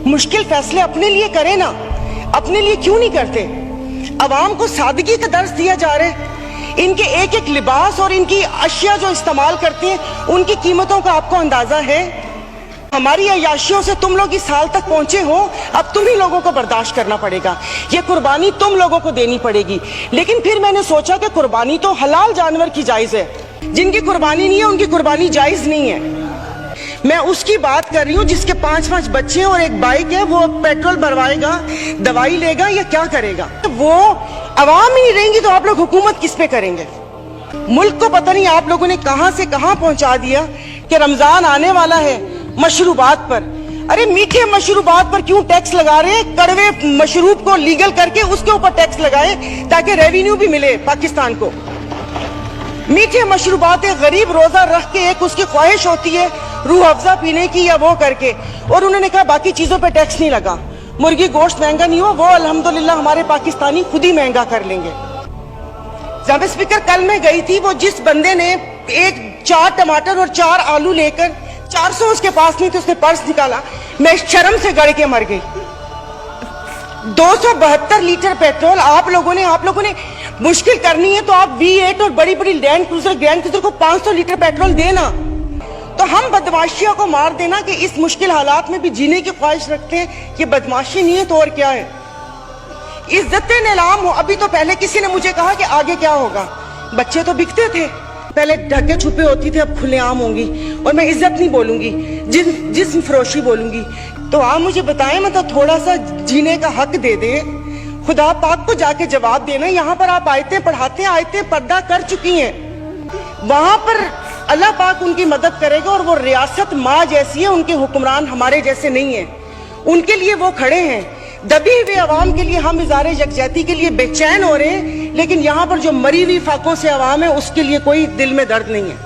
मुश्किल फैसले अपने लिए करें ना, अपने लिए क्यों नहीं करते? अवाम को सादगी का दर्स दिया जा रहा है। इनके एक एक लिबास और इनकी अशिया जो इस्तेमाल करते हैं उनकी कीमतों का आपको अंदाजा है? हमारी अयाशियों से तुम लोग इस साल तक पहुंचे हो, अब तुम ही लोगों को बर्दाश्त करना पड़ेगा। ये कुर्बानी तुम लोगों को देनी पड़ेगी। लेकिन फिर मैंने सोचा कि कुर्बानी तो हलाल जानवर की जायज है, जिनकी कुर्बानी नहीं है उनकी कुर्बानी जायज नहीं है। मैं उसकी बात कर रही हूँ जिसके 5-5 बच्चे और एक बाइक है, वो पेट्रोल भरवाएगा, दवाई लेगा या क्या करेगा? वो अवाम ही नहीं रहेंगी तो आप लोग हुकूमत किस पे करेंगे? मुल्क को पता नहीं आप लोगों ने कहां से कहां पहुंचा दिया कि रमजान आने वाला है, मशरूबात पर। अरे मीठे मशरूबात पर क्यों टैक्स लगा रहे हैं? कड़वे मशरूब को लीगल करके उसके ऊपर टैक्स लगाए ताकि रेवेन्यू भी मिले पाकिस्तान को। मीठे मशरूबात गरीब रोजा रख के एक उसकी ख्वाहिश होती है रूह अफ़ज़ा पीने की या वो करके, और उन्होंने कहा बाकी चीजों पे टैक्स नहीं लगा। मुर्गी गोश्त महंगा नहीं हो, वो अल्हम्दुलिल्लाह हमारे पाकिस्तानी खुद ही महंगा कर लेंगे। जब स्पीकर कल मैं गई थी, वो जिस बंदे ने 4 टमाटर और 4 आलू लेकर 400 उसके पास नहीं थे, उसने पर्स निकाला, मैं शर्म से गड़ के मर गई। 272 लीटर पेट्रोल आप लोगों ने मुश्किल करनी है तो आप V8 और बड़ी बड़ी ग्रैंड क्रूजर को 500 लीटर पेट्रोल देना, तो हम बदमाशियों को मार देना कि इस मुश्किल हालात में भी जीने की ख्वाहिश रखते हैं। ये बदमाशी नहीं है तो और क्या है? इज्जतें नीलाम हो। अभी तो पहले किसी ने मुझे कहा कि आगे क्या होगा, बच्चे तो बिकते थे, पहले ढके छुपे होती थे, अब खुलेआम होंगी, और मैं इज्जत नहीं बोलूंगी, जिस्म फरोशी बोलूंगी। तो आप मुझे बताएं, मतलब थोड़ा सा जीने का हक दे दे, खुदा पाक को जाके जवाब देना। यहाँ पर आप आयतें पढ़ाते हैं, आयतें पर्दा कर चुकी हैं, वहां पर अल्लाह पाक उनकी मदद करेगा। और वो रियासत माँ जैसी है, उनके हुक्मरान हमारे जैसे नहीं है, उनके लिए वो खड़े हैं। दबी हुए अवाम के लिए हम इज़ारे यकजहती के लिए बेचैन हो रहे हैं, लेकिन यहाँ पर जो मरी हुई फाकों से अवाम है उसके लिए कोई दिल में दर्द नहीं है।